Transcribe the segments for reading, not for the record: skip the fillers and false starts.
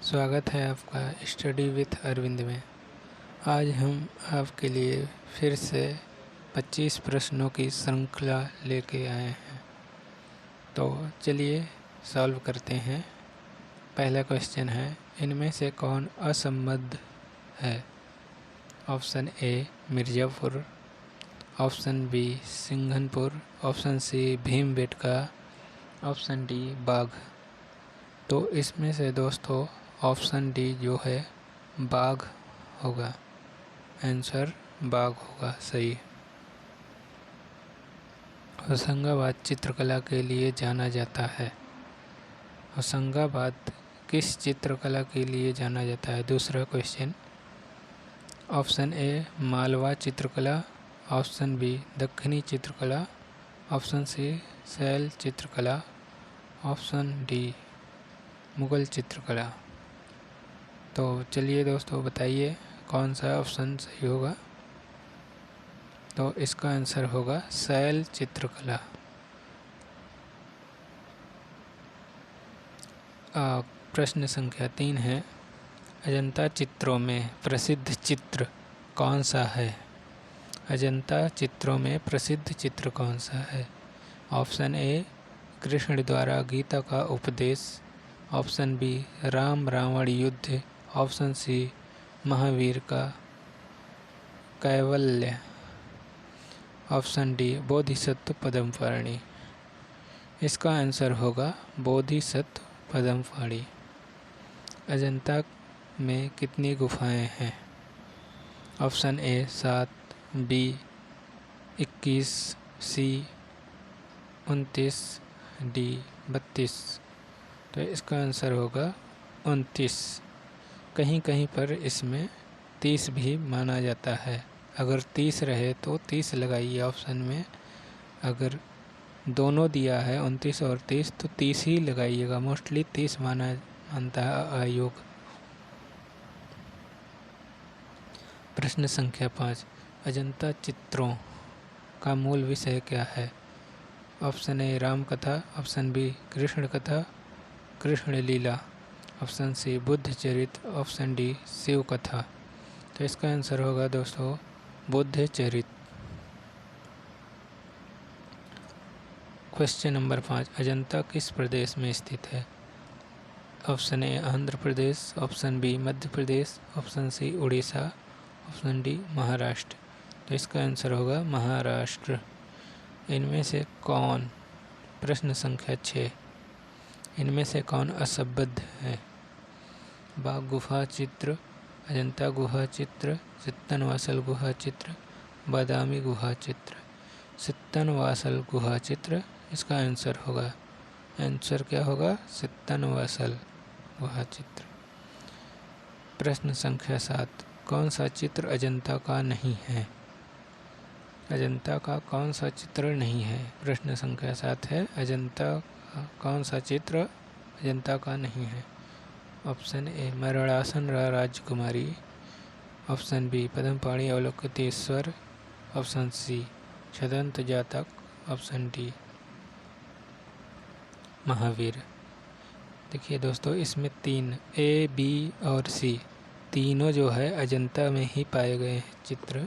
स्वागत है आपका स्टडी विथ अरविंद में। आज हम आपके लिए फिर से 25 प्रश्नों की श्रृंखला लेके आए हैं। तो चलिए सॉल्व करते हैं। पहला क्वेश्चन है, इनमें से कौन असंबद्ध है? Option A Mirzapur, option B Singhanpur, option C Bhimbetka, option D Bagh. तो इसमें से दोस्तों ऑप्शन डी जो है बाघ होगा। आंसर बाघ होगा सही। होशंगाबाद चित्रकला के लिए जाना जाता है। होशंगाबाद किस चित्रकला के लिए जाना जाता है? दूसरा क्वेश्चन, ऑप्शन ए मालवा चित्रकला, ऑप्शन बी दक्षिणी चित्रकला, ऑप्शन सी शैल चित्रकला, ऑप्शन डी मुगल चित्रकला। तो चलिए दोस्तों बताइए कौन सा ऑप्शन सही होगा। तो इसका आंसर होगा शैल चित्रकला। प्रश्न संख्या 3 है, अजंता चित्रों में प्रसिद्ध चित्र कौन सा है? अजंता चित्रों में प्रसिद्ध चित्र कौन सा है? ऑप्शन ए कृष्ण द्वारा गीता का उपदेश, ऑप्शन बी राम रावण युद्ध, ऑप्शन सी महावीर का कैवल्य, ऑप्शन डी बोधिसत्व पद्मपाणि। इसका आंसर होगा बोधिसत्व पद्मपाणि। अजंता में कितनी गुफाएं हैं? Option A 7, B 21, C 29, D 32। तो इसका आंसर होगा 29। कहीं कहीं पर इसमें 30 भी माना जाता है। अगर 30 रहे तो 30 लगाइए ऑप्शन में। अगर दोनों दिया है 29 और 30 तो 30 ही लगाइएगा। मोस्टली 30 मानता है आयोग। प्रश्न संख्या 5, अजंता चित्रों का मूल विषय क्या है? ऑप्शन ए राम कथा, ऑप्शन बी कृष्ण कथा कृष्ण लीला, ऑप्शन सी बुद्ध चरित्र, ऑप्शन डी शिव कथा। तो इसका आंसर होगा दोस्तों बुद्ध चरित्र। क्वेश्चन नंबर 5, अजंता किस प्रदेश में स्थित है? Option A Andhra Pradesh, option B Madhya Pradesh, option C Orissa, option D Maharashtra. तो इसका आंसर होगा महाराष्ट्र। इनमें से कौन, प्रश्न संख्या 6, इनमें से कौन असंबद्ध है? बाघ गुफा चित्र, अजंता गुहा चित्र, सित्तनवासल गुहा चित्र, बादामी गुहा चित्र। सित्तनवासल गुहा चित्र इसका आंसर होगा। आंसर क्या होगा? सित्तनवासल गुहा चित्र। प्रश्न संख्या 7, कौन सा चित्र अजंता का नहीं है? अजंता का कौन सा चित्र नहीं है? प्रश्न संख्या 7 है, अजंता का कौन सा चित्र अजंता का नहीं है? ऑप्शन ए मरणासन राजकुमारी, option B Padmapani Avalokiteshvara, option C Chhadanta Jataka, option D Mahavir. देखिए दोस्तों इसमें 3 ए, बी और सी तीनों जो है अजंता में ही पाए गए हैं चित्र।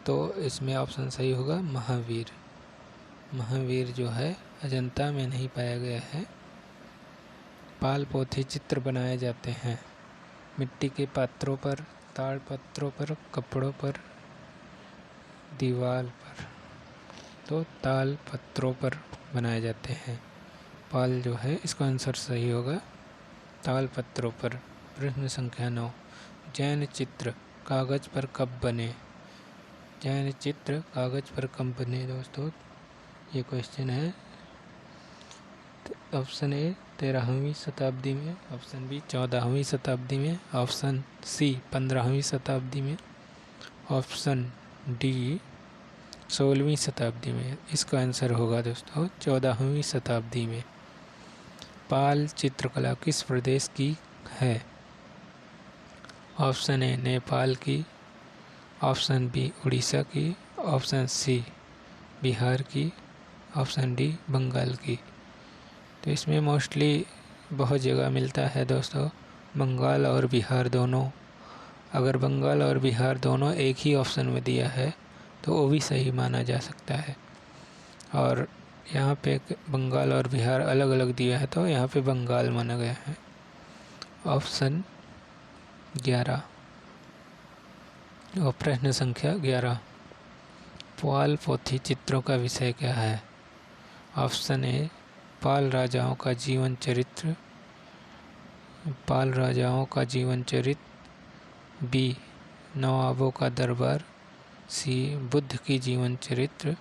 तो इसमें ऑप्शन सही होगा महावीर। महावीर जो है अजंता में नहीं पाया गया है। पाल पोथी चित्र बनाए जाते हैं मिट्टी के पात्रों पर, ताड़ पत्रों पर, कपड़ों पर, दीवार पर। तो ताल पत्रों पर बनाए जाते हैं। पाल जो है इसका आंसर सही होगा ताल पत्रों पर। प्रश्न संख्या 9, जैन चित्र कागज पर कब बने? जैन चित्र कागज पर कब बने दोस्तों? ये क्वेश्चन है। ऑप्शन ए 13वीं शताब्दी में, ऑप्शन बी 14वीं शताब्दी में, ऑप्शन सी 15वीं शताब्दी में, ऑप्शन डी 16वीं शताब्दी में। इसका आंसर होगा दोस्तों 14वीं शताब्दी में। पाल चित्रकला किस प्रदेश की है? ऑप्शन ए नेपाल की, ऑप्शन बी उड़ीसा की, ऑप्शन सी बिहार की, ऑप्शन डी बंगाल की। तो इसमें मोस्टली बहुत जगह मिलता है दोस्तों बंगाल और बिहार दोनों। अगर बंगाल और बिहार दोनों एक ही ऑप्शन में दिया है तो वो भी सही माना जा सकता है। और यहाँ पे बंगाल और बिहार अलग अलग दिया है तो यहाँ पे बंगाल माना गया है। ऑप्शन 11 और प्रश्न संख्या 11, पाल पोथी चित्रों का विषय क्या है? ऑप्शन ए पाल राजाओं का जीवन चरित्र, पाल राजाओं का जीवन चरित्र, बी नवाबों का दरबार, सी बुद्ध की जीवन चरित्र,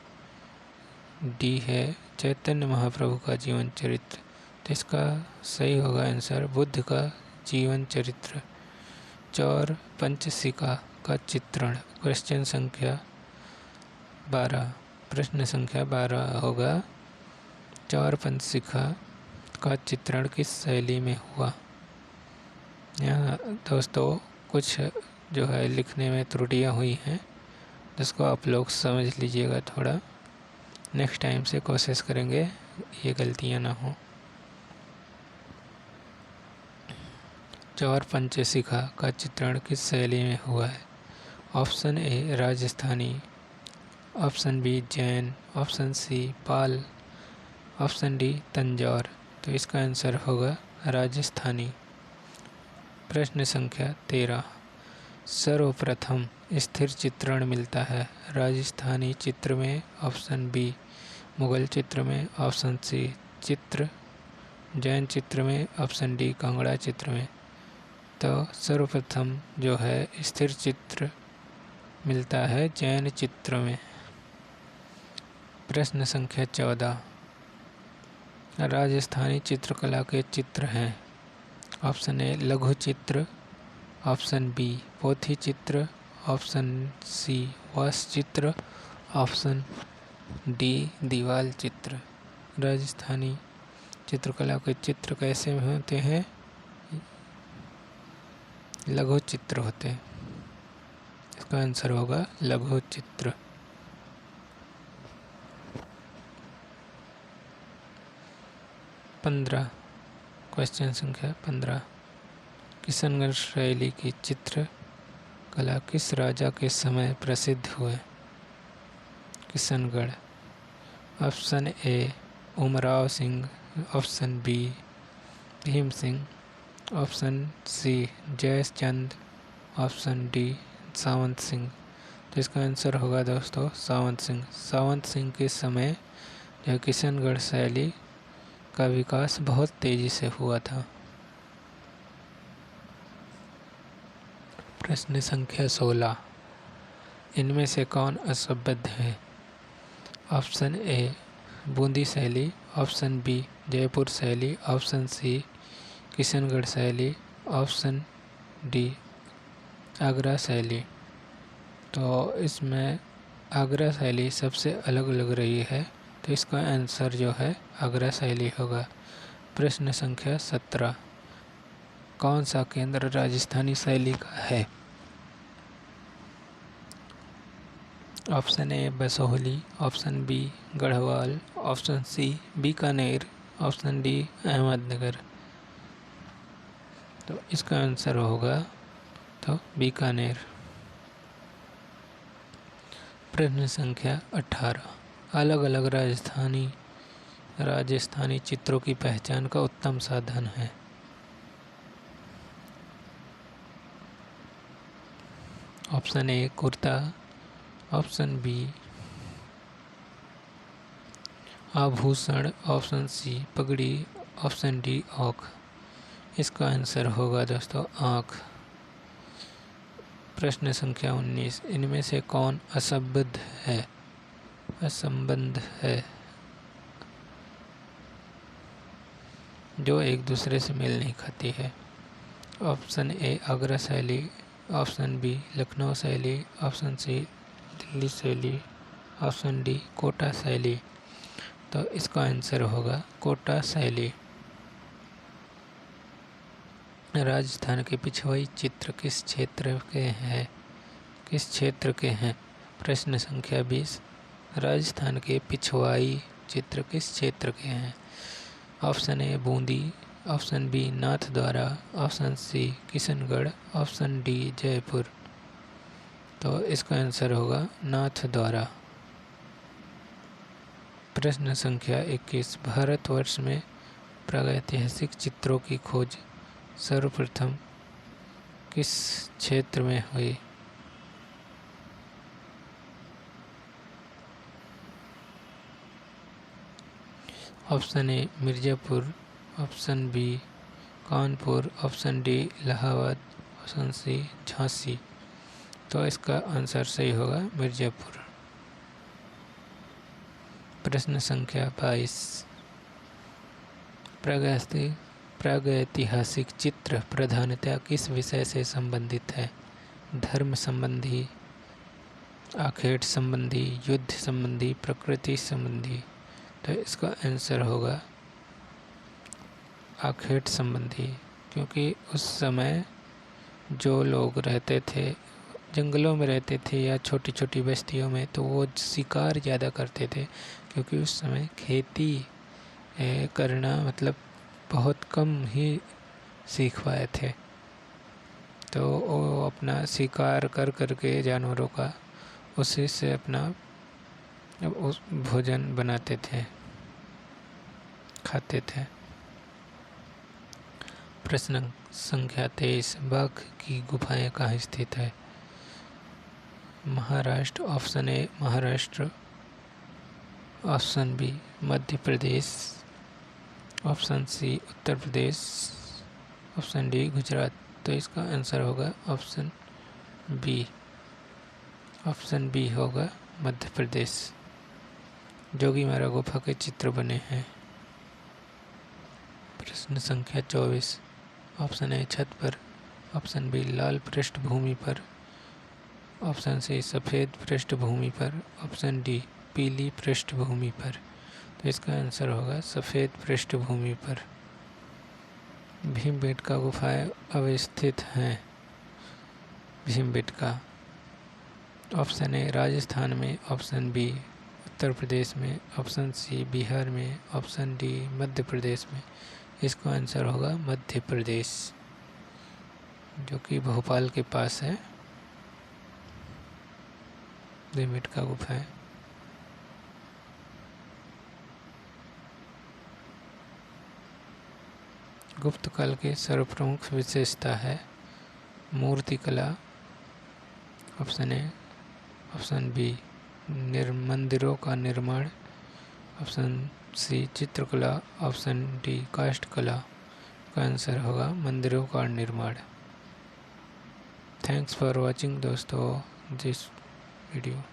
डी है चैतन्य महाप्रभु का जीवन चरित्र। तो इसका सही होगा आंसर बुद्ध का जीवन चरित्र। चौर पंचशिखा का चित्रण, क्वेश्चन संख्या 12, प्रश्न संख्या 12 होगा, चौर पंचशिखा का चित्रण किस शैली में हुआ? यहाँ दोस्तों कुछ जो है लिखने में त्रुटियाँ हुई हैं, जिसको आप लोग समझ लीजिएगा थोड़ा। नेक्स्ट टाइम से कोशिश करेंगे ये गलतियाँ ना हो। चौर पंचशिखा का चित्रण किस शैली में हुआ है? Option A Rajasthani, option B Jain, option C Pal, option D Tanjore. तो इसका आंसर होगा राजस्थानी। प्रश्न संख्या 13, सर्वप्रथम स्थिर चित्रण मिलता है राजस्थानी चित्र में? ऑप्शन बी मुगल चित्र में, ऑप्शन सी चित्र जैन चित्र में, ऑप्शन डी कांगड़ा चित्र में। तो सर्वप्रथम जो है स्थिर चित्र मिलता है जैन चित्र में। प्रश्न संख्या 14, राजस्थानी चित्रकला के चित्र हैं। ऑप्शन ए लघु चित्र, ऑप्शन बी पोथी चित्र, ऑप्शन सी वास्तु चित्र, ऑप्शन डी दीवार चित्र। राजस्थानी चित्रकला के चित्र कैसे होते हैं? लघु चित्र होते हैं। इसका आंसर होगा लघु चित्र। 15, क्वेश्चन संख्या 15, किशनगढ़ शैली की चित्रकला किस राजा के समय प्रसिद्ध हुए? Kishangarh, option A Umrao Singh, option B Bhim Singh, option C Jaichand, option D Sawant Singh. तो इसका आंसर होगा दोस्तों सावंत सिंह। सावंत सिंह के समय जो किशनगढ़ शैली का विकास बहुत तेजी से हुआ था। प्रश्न संख्या 16, इनमें से कौन असंबद्ध है? ऑप्शन ए बूंदी शैली, ऑप्शन बी जयपुर शैली, ऑप्शन सी किशनगढ़ शैली, ऑप्शन डी आगरा शैली। तो इसमें आगरा शैली सबसे अलग लग रही है, तो इसका आंसर जो है आगरा शैली होगा। प्रश्न संख्या 17, कौन सा केंद्र राजस्थानी शैली का है? Option A Basohli, option B Garhwal, option C Bikaner, option D Ahmednagar. तो इसका आंसर होगा तो बीकानेर। प्रश्न संख्या 18, अलग अलग राजस्थानी चित्रों की पहचान का उत्तम साधन है। Option A kurta, option B आभूषण, ऑप्शन सी पगड़ी, ऑप्शन डी औख। इसका आंसर होगा दोस्तों आँख। प्रश्न संख्या 19, इनमें से कौन असंबद्ध है जो एक दूसरे से मेल नहीं खाती है? ऑप्शन ए आगरा शैली, ऑप्शन बी लखनऊ शैली, ऑप्शन सी दिल्ली शैली, ऑप्शन डी कोटा शैली। तो इसका आंसर होगा कोटा शैली। राजस्थान के पिछवाई चित्र किस क्षेत्र के हैं? प्रश्न संख्या 20, राजस्थान के पिछवाई चित्र किस क्षेत्र के हैं? Option A Bundi, option B Nathdwara, option C Kishangarh, option D Jaipur. तो इसका आंसर होगा नाथद्वारा। प्रश्न संख्या 21, भारतवर्ष में प्रागैतिहासिक चित्रों की खोज सर्वप्रथम किस क्षेत्र में हुई? Option A Mirzapur, option B Kanpur, option D Allahabad, option C Jhansi. तो इसका आंसर सही होगा मिर्ज़ापुर। प्रश्न संख्या 22, प्रागैतिहासिक चित्र प्रधानतः किस विषय से संबंधित है? धर्म संबंधी, आखेट संबंधी, युद्ध संबंधी, प्रकृति संबंधी। तो इसका आंसर होगा आखेट संबंधी, क्योंकि उस समय जो लोग रहते थे जंगलों में रहते थे या छोटी छोटी बस्तियों में, तो वो शिकार ज़्यादा करते थे, क्योंकि उस समय खेती करना मतलब बहुत कम ही सीख पाए थे। तो वो अपना शिकार कर करके जानवरों का उसी से अपना उस भोजन बनाते थे, खाते थे। प्रश्न संख्या 23, बाघ की गुफाएं कहाँ स्थित है? Maharashtra, option A Maharashtra, option B Madhya Pradesh, option C Uttar Pradesh, option D Gujarat. तो इसका आंसर होगा ऑप्शन बी। ऑप्शन बी होगा मध्य प्रदेश। जोगीमारा गुफा के चित्र बने हैं। प्रश्न संख्या 24, ऑप्शन ए छत पर, ऑप्शन बी लाल पृष्ठभूमि पर, ऑप्शन सी सफ़ेद पृष्ठभूमि पर, ऑप्शन डी पीली पृष्ठभूमि पर। तो इसका आंसर होगा सफ़ेद पृष्ठभूमि पर। भीमबेटका गुफाएं अवस्थित हैं। भीमबेटका, ऑप्शन ए राजस्थान में, ऑप्शन बी उत्तर प्रदेश में, ऑप्शन सी बिहार में, ऑप्शन डी मध्य प्रदेश में। इसका आंसर होगा मध्य प्रदेश, जो कि भोपाल के पास है। भीमबेटका गुफाएं। गुप्त काल की सर्वप्रमुख विशेषता है मूर्तिकला, ऑप्शन ए, ऑप्शन बी मंदिरों का निर्माण, ऑप्शन सी चित्रकला, ऑप्शन डी काष्ठकला। का आंसर होगा मंदिरों का निर्माण। थैंक्स फॉर वॉचिंग दोस्तों दिस वीडियो।